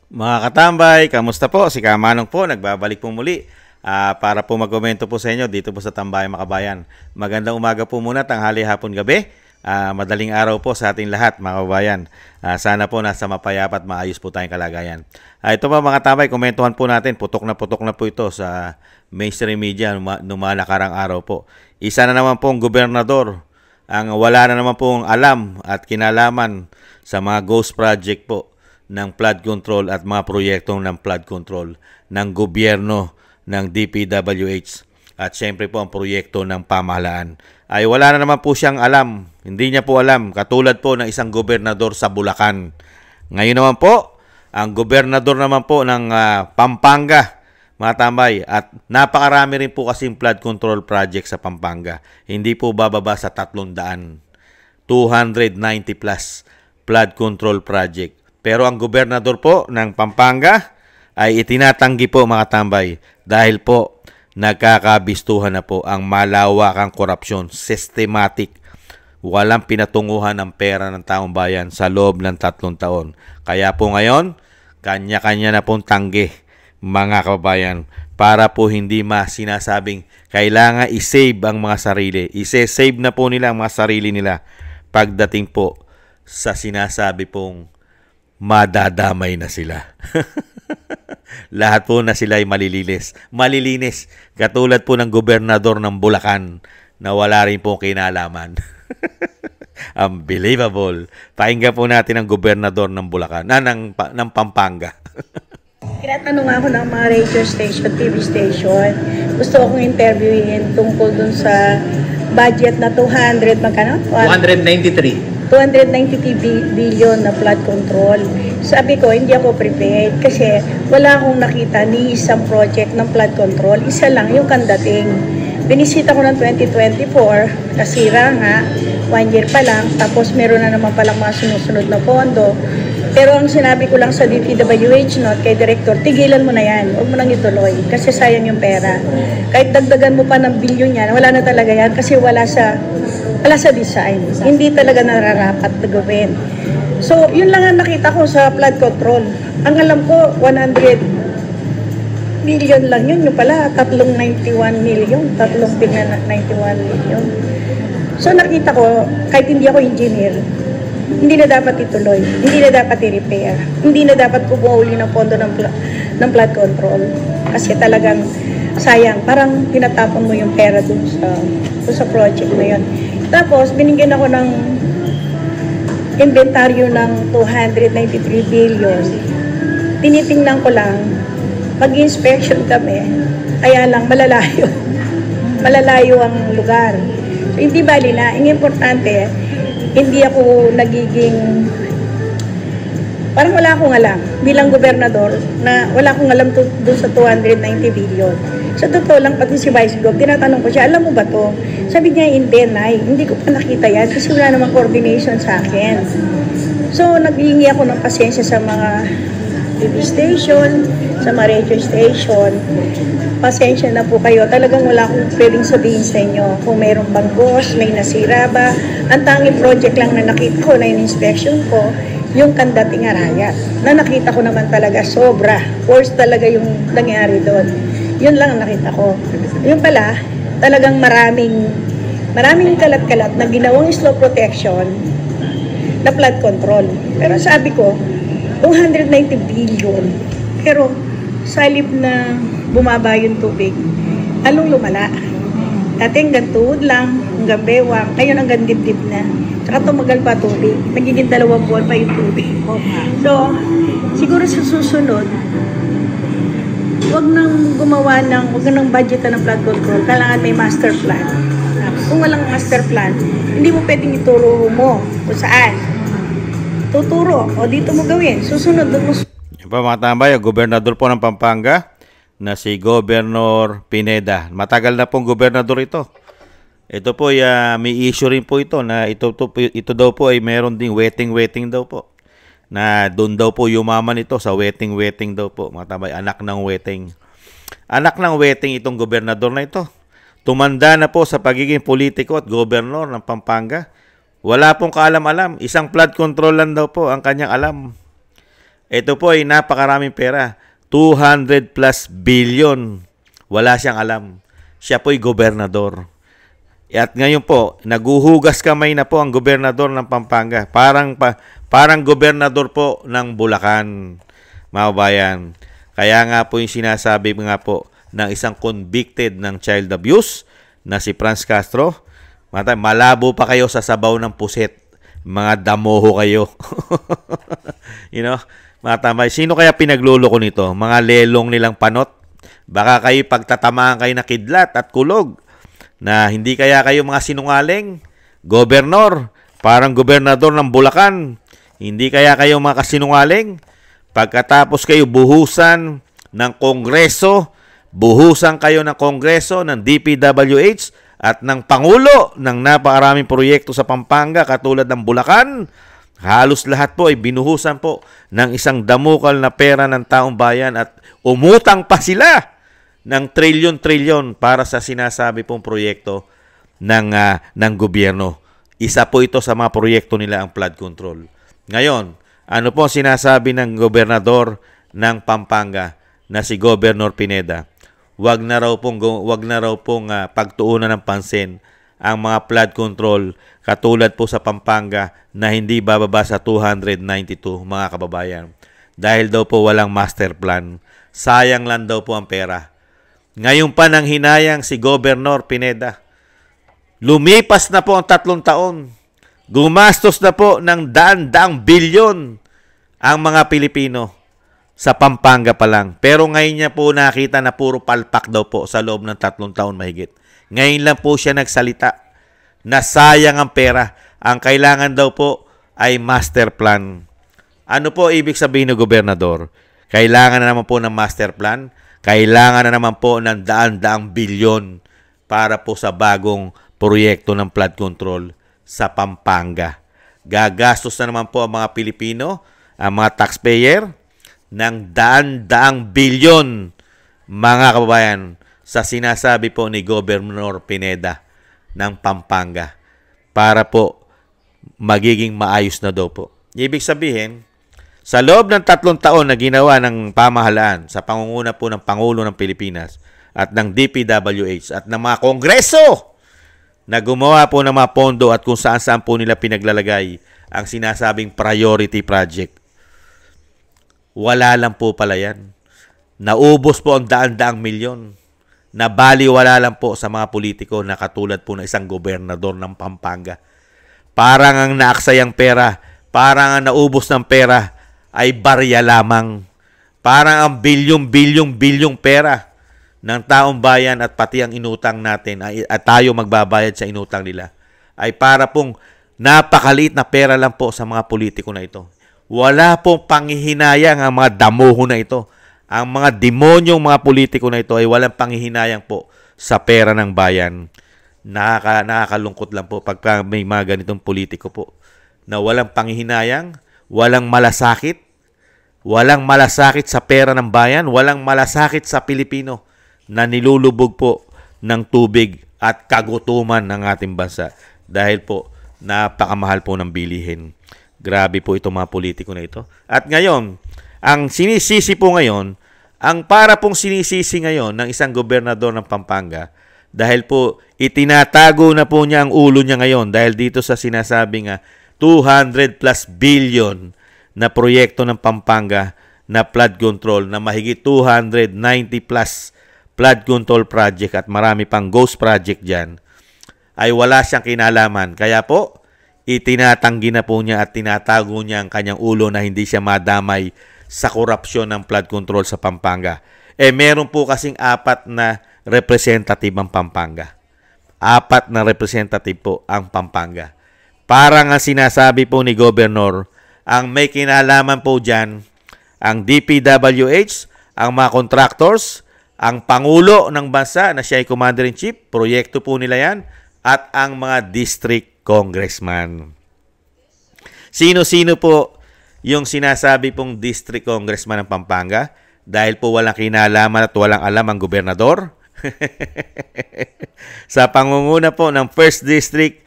Mga katambay, kamusta po? Si Kamanong po, nagbabalik po muli para po magkomento po sa inyo dito po sa Tambayang Makabayan. Magandang umaga po muna, tanghali, hapon, gabi. Madaling araw po sa ating lahat, mga kabayan. Sana po nasa mapayapa at maayos po tayong kalagayan. Ito po mga tambay, komentuhan po natin. Putok na po ito sa mainstream media noong mga nakarang araw po. Isa na naman pong gobernador ang wala na naman pong alam at kinalaman sa mga ghost project po ng flood control at mga proyektong ng flood control ng gobyerno ng DPWH at syempre po ang proyekto ng pamahalaan. Ay wala na naman po siyang alam, hindi niya po alam, katulad po ng isang gobernador sa Bulacan. Ngayon naman po, ang gobernador naman po ng Pampanga, mga tambay, at napakarami rin po kasing flood control project sa Pampanga. Hindi po bababa sa 300, 290 plus flood control project. Pero ang gobernador po ng Pampanga ay itinatanggi po mga tambay dahil po nagkakabistuhan na po ang malawakang korupsyon, systematic. Walang pinatunguhan ng pera ng taong bayan sa loob ng 3 taon. Kaya po ngayon, kanya-kanya na pong tanggi mga kababayan para po hindi sinasabing kailangan i-save ang mga sarili. I-save na po nila ang mga sarili nila pagdating po sa sinasabi pong madadamay na sila. Lahat po na sila ay malilinis. Katulad po ng gobernador ng Bulacan na wala rin po kinalaman. Unbelievable. Pakinggan po natin ang gobernador ng Bulacan, ng Pampanga. Tinatanong ako ng mga radio station, TV station. Gusto akong interviewin tungkol dun sa budget na 200, magkano? 293. 293 billion na flood control. Sabi ko, hindi ako prepared kasi wala akong nakita ni isang project ng flood control. Isa lang, yung Kandating. Binisita ko ng 2024, nasira nga, 1 year pa lang, tapos meron na naman palang mga sinusunod na pondo. Pero ang sinabi ko lang sa DPWH note kay Director, tigilan mo na yan, huwag mo nang ituloy kasi sayang yung pera. Kahit dagdagan mo pa ng bilyon yan, wala na talaga yan kasi wala sa design. Hindi talaga nararapat na gawin. So, yun lang ang nakita ko sa flood control. Ang alam ko, 100 million lang yun. Yung pala, 391 million. 391 million. So, nakita ko, kahit hindi ako engineer, hindi na dapat ituloy. Hindi na dapat i-repair. Hindi na dapat kumuuli ng pondo ng flood control. Kasi talagang sayang. Parang tinatapon mo yung pera dun sa project na yun. Tapos, binigyan ako ng inventaryo ng 293 billion. Tinitingnan ko lang, pag-inspection kami, kaya lang malalayo. Malalayo ang lugar. So, hindi bali na. Ang importante, hindi ako nagiging, parang wala akong alam bilang gobernador na wala akong alam doon sa 290 billion. Sa totoo lang, pati si Vice Gov, tinatanong ko siya, alam mo ba to? Sabi niya, hindi ko pa nakita yan kasi wala namang coordination sa akin. So, naghihingi ako ng pasensya sa mga TV station, sa mga radio station. Pasensya na po kayo. Talagang wala akong pwedeng sabihin sa inyo kung mayroong bang ghost, may nasira ba. Ang tanging project lang na nakita ko na yung inspection ko, yung Kandating Arayat. Na nakita ko naman talaga sobra. Worst talaga yung nangyari doon. Yun lang ang nakita ko. Yung pala, talagang maraming kalat-kalat na ginawang slow protection na flood control. Pero sabi ko, 290 billion. Pero sa halip na bumaba yung tubig, along lumala. Dati hanggang tuhod lang, hanggang bewang, ngayon hanggang dibdib na. Tsaka tumagal pa tubig. Nagiging 2 buwan pa yung tubig. So, siguro sa susunod, huwag nang budgetan ng flood control. Kailangan may master plan. Kung walang master plan, hindi mo pwedeng ituro mo kung saan. Tuturo, o dito mo gawin. Susunod, doon mo. Yan pa mga tambay, ang gobernador po ng Pampanga na si Governor Pineda. Matagal na pong gobernador ito. Ito po, may issue rin po ito na ito daw po ay meron ding wetting daw po. Na doon daw po yumaman ito sa wetting daw po. Mga tambay, anak ng wetting. Anak ng wetting itong gobernador na ito. Tumanda na po sa pagiging politiko at gobernador ng Pampanga. Wala pong kaalam-alam. Isang flood control lang daw po ang kanyang alam. Ito po ay napakaraming pera. 200 plus billion. Wala siyang alam. Siya po ay gobernador. At ngayon po, naguhugas kamay na po ang gobernador ng Pampanga. Parang gobernador po ng Bulacan, mga bayan. Kaya nga po yung sinasabi nga po ng isang convicted ng child abuse na si Franz Castro, malabo pa kayo sa sabaw ng puset. Mga damoho kayo. You know? Mga tamay. Sino kaya pinagluloko nito? Mga lelong nilang panot? Baka kayo pagtatamaan kayo na kidlat at kulog. Na hindi kaya kayo mga sinungaling? Gobernador, parang gobernador ng Bulacan. Hindi kaya kayo mga kasinungaling? Pagkatapos kayo buhusan ng Kongreso, buhusan kayo ng Kongreso, ng DPWH, at ng Pangulo ng napakaraming proyekto sa Pampanga katulad ng Bulacan, halos lahat po ay binuhusan po ng isang damukal na pera ng taong bayan at umutang pa sila ng trilyon-trilyon para sa sinasabi pong proyekto ng gobyerno. Isa po ito sa mga proyekto nila ang flood control. Ngayon, ano po sinasabi ng gobernador ng Pampanga na si Governor Pineda? Wag na raw pong pagtuunan ng pansin ang mga flood control katulad po sa Pampanga na hindi bababa sa 292, mga kababayan. Dahil daw po walang master plan. Sayang lang daw po ang pera. Ngayon pa nang hinayang si Governor Pineda. Lumipas na po ang 3 taon. Gumastos na po ng daan-daang bilyon ang mga Pilipino sa Pampanga pa lang. Pero ngayon niya po nakita na puro palpak daw po sa loob ng 3 taon mahigit. Ngayon lang po siya nagsalita na sayang ang pera. Ang kailangan daw po ay master plan. Ano po ibig sabihin ng gobernador? Kailangan na naman po ng master plan. Kailangan na naman po ng daan-daang bilyon para po sa bagong proyekto ng flood control sa Pampanga. Gagastos na naman po ang mga Pilipino, ang mga taxpayer, ng daan-daang bilyon, mga kababayan, sa sinasabi po ni Governor Pineda ng Pampanga para po magiging maayos na daw po. Ibig sabihin, sa loob ng 3 taon na ginawa ng pamahalaan sa pangunguna po ng Pangulo ng Pilipinas at ng DPWH at ng mga kongreso na gumawa po ng mga pondo at kung saan-saan po nila pinaglalagay ang sinasabing priority project, wala lang po pala yan. Naubos po ang daan-daang milyon. Nabaliwala lang po sa mga politiko na katulad po ng isang gobernador ng Pampanga. Parang ang naaksayang pera, parang ang naubos ng pera ay barya lamang. Parang ang bilyong pera ng taong bayan at pati ang inutang natin at tayo magbabayad sa inutang nila ay para pong napakaliit na pera lang po sa mga politiko na ito. Wala pong panghihinayang ang mga damuho na ito. Ang mga demonyong mga politiko na ito ay walang panghihinayang po sa pera ng bayan. Nakakalungkot lang po pagka may mga ganitong politiko po na walang panghihinayang, walang malasakit sa pera ng bayan, walang malasakit sa Pilipino na nilulubog po ng tubig at kagutuman ng ating bansa dahil po napakamahal po ng bilihin. Grabe po itong mga politiko na ito. At ngayon, ang sinisisi po ngayon, ang para pong sinisisi ngayon ng isang gobernador ng Pampanga dahil po itinatago na po niya ang ulo niya ngayon dahil dito sa sinasabi nga 200 plus billion na proyekto ng Pampanga na flood control na mahigit 290 plus flood control project at marami pang ghost project dyan ay wala siyang kinalaman. Kaya po, itinatanggi na po niya at tinatago niya ang kanyang ulo na hindi siya madamay sa korupsyon ng flood control sa Pampanga. Meron po kasing 4 na representative ang Pampanga. 4 na representative po ang Pampanga. Parang ang sinasabi po ni Governor, ang may kinalaman po dyan, ang DPWH, ang mga contractors, ang Pangulo ng bansa na siya ay Commander-in-Chief, proyekto po nila yan, at ang mga district congressman. Sino-sino po yung sinasabi pong district congressman ng Pampanga? Dahil po walang kinalaman at walang alam ang gobernador? Sa pangunguna po ng 1st District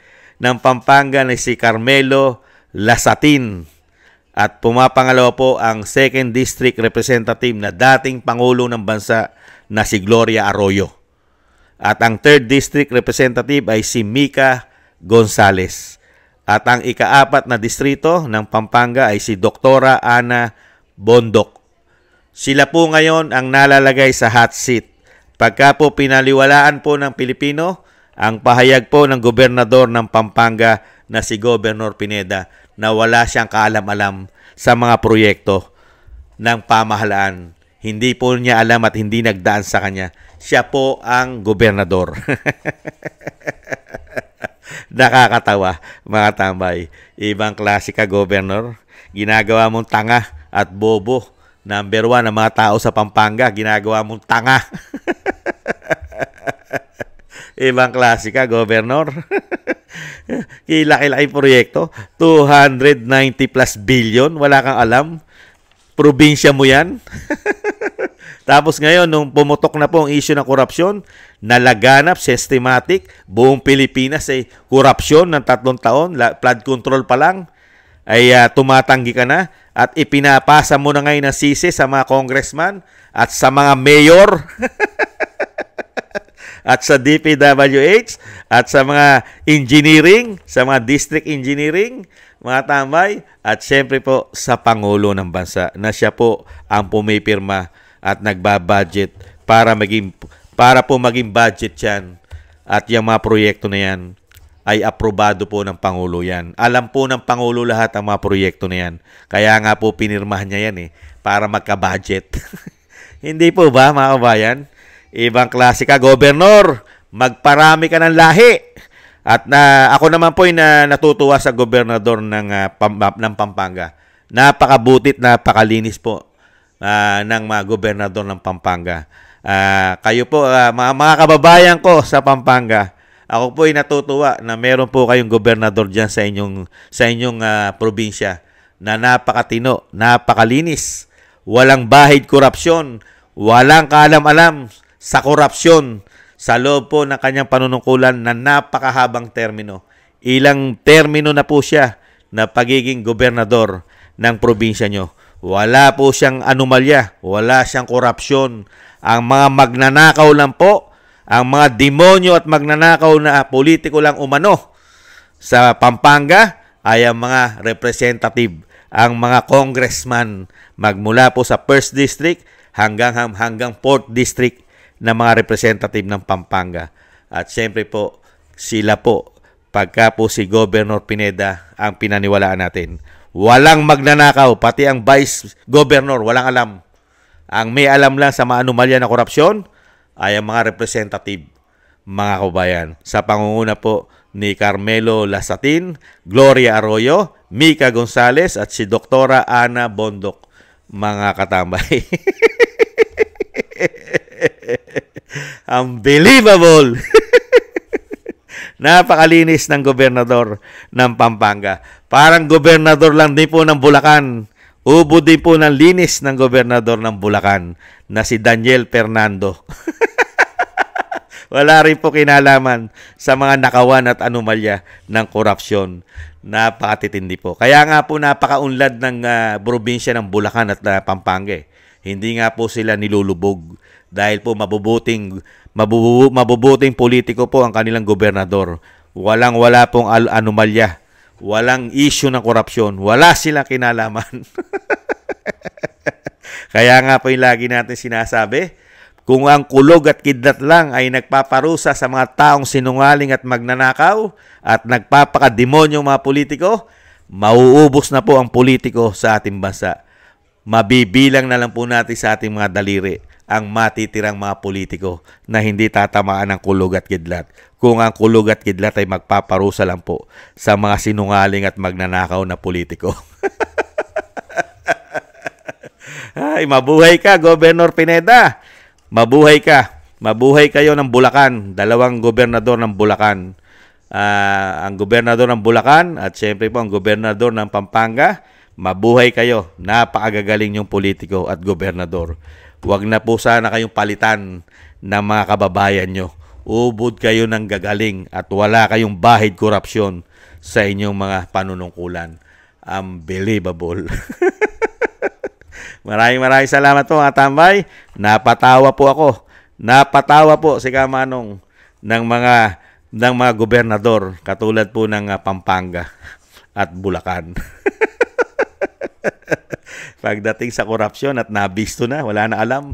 ng Pampanga na si Carmelo Lasatin. At pumapangalawa po ang 2nd District Representative na dating Pangulo ng Bansa na si Gloria Arroyo. At ang 3rd District Representative ay si Mika Gonzales. At ang ika-4 na distrito ng Pampanga ay si Doktora Ana Bondok. Sila po ngayon ang nalalagay sa hot seat. Pagka po pinaliwalaan po ng Pilipino ang pahayag po ng gobernador ng Pampanga na si Governor Pineda na wala siyang kaalam-alam sa mga proyekto ng pamahalaan. Hindi po niya alam at hindi nagdaan sa kanya. Siya po ang gobernador. Nakakatawa, mga tambay. Ibang klase ka, gobernador. Ginagawa mong tanga at bobo. Number 1 ng mga tao sa Pampanga, ginagawa mong tanga. Ibang klase ka, gobernador. Kilaki-laki proyekto, 290 plus billion, wala kang alam. Probinsya mo yan. Tapos ngayon, nung pumutok na po ang issue ng korupsyon, nalaganap, systematic, buong Pilipinas ay korupsyon ng 3 taon, flood control pa lang, ay tumatanggi ka na at ipinapasa mo na ngayon ang sisi sa mga congressman at sa mga mayor at sa DPWH at sa mga engineering, sa mga district engineering, mga tambay, at syempre po sa Pangulo ng Bansa na siya po ang pumipirma at nagbabudget para po maging budget yan at yung mga proyekto na yan ay aprobado po ng Pangulo yan. Alam po ng Pangulo lahat ang mga proyekto na yan. Kaya nga po pinirmahan niya yan para magka-budget. Hindi po ba, mga kabayan? Ibang klase ka, gobernador. Magparami ka ng lahi. At ako naman po ay natutuwa sa gobernador ng Pampanga. Napakabutit, napakalinis po ng mga gobernador ng Pampanga. Kayo po, mga kababayan ko sa Pampanga, ako po ay natutuwa na meron po kayong gobernador dyan sa inyong probinsya na napakatino, napakalinis, walang bahid korupsyon, walang kaalam-alam sa korupsyon sa loob po ng kanyang panunungkulan na napakahabang termino. Ilang termino na po siya na pagiging gobernador ng probinsya nyo. Wala po siyang anomalya, wala siyang korupsyon. Ang mga magnanakaw lang po, ang mga demonyo at magnanakaw na politiko lang umano sa Pampanga ay ang mga representative, ang mga congressman magmula po sa 1st District hanggang 4th District na mga representative ng Pampanga. At siyempre po, sila po, pagka po si Governor Pineda ang pinaniwalaan natin. Walang magnanakaw, pati ang Vice Governor, walang alam. Ang may alam lang sa mga anomalya na korupsyon ay ang mga representative, mga kabayan. Sa pangunguna po ni Carmelo Lasatin, Gloria Arroyo, Mika Gonzales at si Doktora Ana Bondok, mga katambay. Unbelievable! Napakalinis ng gobernador ng Pampanga. Parang gobernador lang din po ng Bulacan. Ubo din po ng linis ng gobernador ng Bulacan na si Daniel Fernando. Wala rin po kinalaman sa mga nakawan at anomalya ng korupsyon. Napakatitindi po. Kaya nga po napakaunlad ng probinsya ng Bulacan at Pampanga. Hindi nga po sila nilulubog dahil po mabubuting politiko po ang kanilang gobernador. Wala pong anomalya. Walang issue ng korupsyon. Wala silang kinalaman. Kaya nga po yung lagi natin sinasabi, kung ang kulog at kidlat lang ay nagpaparusa sa mga taong sinungaling at magnanakaw at nagpapakademonyong mga politiko, mauubos na po ang politiko sa ating bansa. Mabibilang na lang po natin sa ating mga daliri ang matitirang mga politiko na hindi tatamaan ng kulog at kidlat. Kung ang kulog at kidlat ay magpaparusa lang po sa mga sinungaling at magnanakaw na politiko. Ay, mabuhay ka, Governor Pineda. Mabuhay ka. Mabuhay kayo ng Bulacan. 2 gobernador ng Bulacan. Ang gobernador ng Bulacan at syempre po ang gobernador ng Pampanga. Mabuhay kayo. Napakagagaling yung politiko at gobernador. Huwag na po sana kayong palitan ng mga kababayan nyo. Ubod kayo ng gagaling at wala kayong bahid korupsyon sa inyong mga panunungkulan. Unbelievable. Maraming salamat po mga tambay. Napatawa po ako. Napatawa po si Kamanong ng mga gobernador katulad po ng Pampanga at Bulacan. Pagdating sa korupsyon at nabisto na, wala na alam.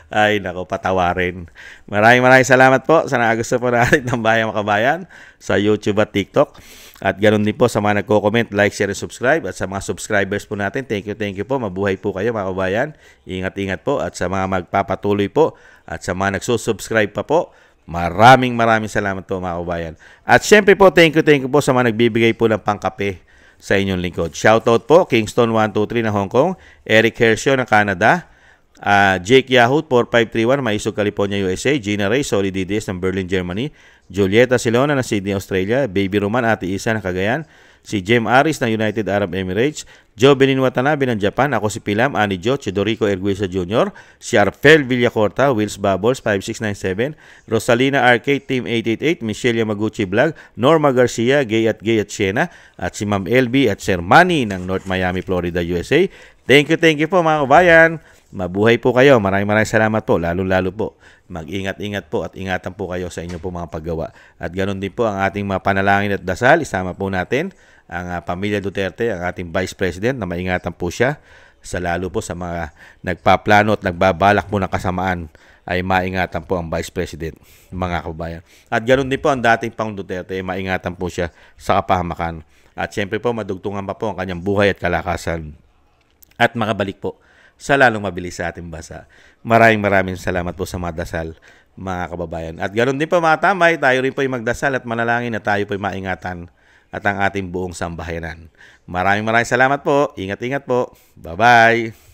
Ay, nako, patawarin. Maraming salamat po sa nagusto po natin ng Bayang Makabayan sa YouTube at TikTok. At ganoon din po sa mga nagko-comment, like, share, and subscribe. At sa mga subscribers po natin, thank you po. Mabuhay po kayo mga kabayan. Ingat po. At sa mga magpapatuloy po at sa mga nagsusubscribe pa po, maraming salamat po mga kabayan. At syempre po, thank you po sa mga nagbibigay po ng pangkape sa inyong lingkod. Shoutout po, Kingston 123 ng Hong Kong, Eric Hershio ng Canada, Jake Yahoo 4531 Maisog, California, USA, Gina Ray Solid DDS ng Berlin, Germany, Julieta Silona ng Sydney, Australia, Baby Roman Ate Isa ng Cagayan, si Jem Aris ng United Arab Emirates, Joe Benin Watanabe ng Japan, ako si Pilam, Ani Jo, Chidorico Erguisa Jr., si Arfel Villacorta, Wills Bubbles 5697, Rosalina Arcade Team 888, Michelle Yamaguchi Vlog, Norma Garcia, Gay at Siena, at si Ma'am LB at Sir Manny ng North Miami, Florida, USA. Thank you po mga kabayan. Mabuhay po kayo. Maraming salamat po. Lalo po. Mag-ingat po at ingatan po kayo sa inyong po mga paggawa. At ganoon din po ang ating mga panalangin at dasal. Isama po natin ang pamilya Duterte, ang ating Vice President na maingatan po siya. Sa lalo po sa mga nagpaplano at nagbabalak po ng kasamaan ay maingatan po ang Vice President, mga kababayan. At ganoon din po ang dating Pangulong Duterte, maingatan po siya sa kapahamakan. At siyempre po madugtungan pa po ang kanyang buhay at kalakasan. At makabalik po sa lalong mabilis sa ating bansa. Maraming salamat po sa mga dasal, mga kababayan. At ganoon din po mga tambay, tayo rin po ay magdasal at manalangin na tayo po ay maingatan at ang ating buong sambahayanan. Maraming salamat po. Ingat po. Bye-bye.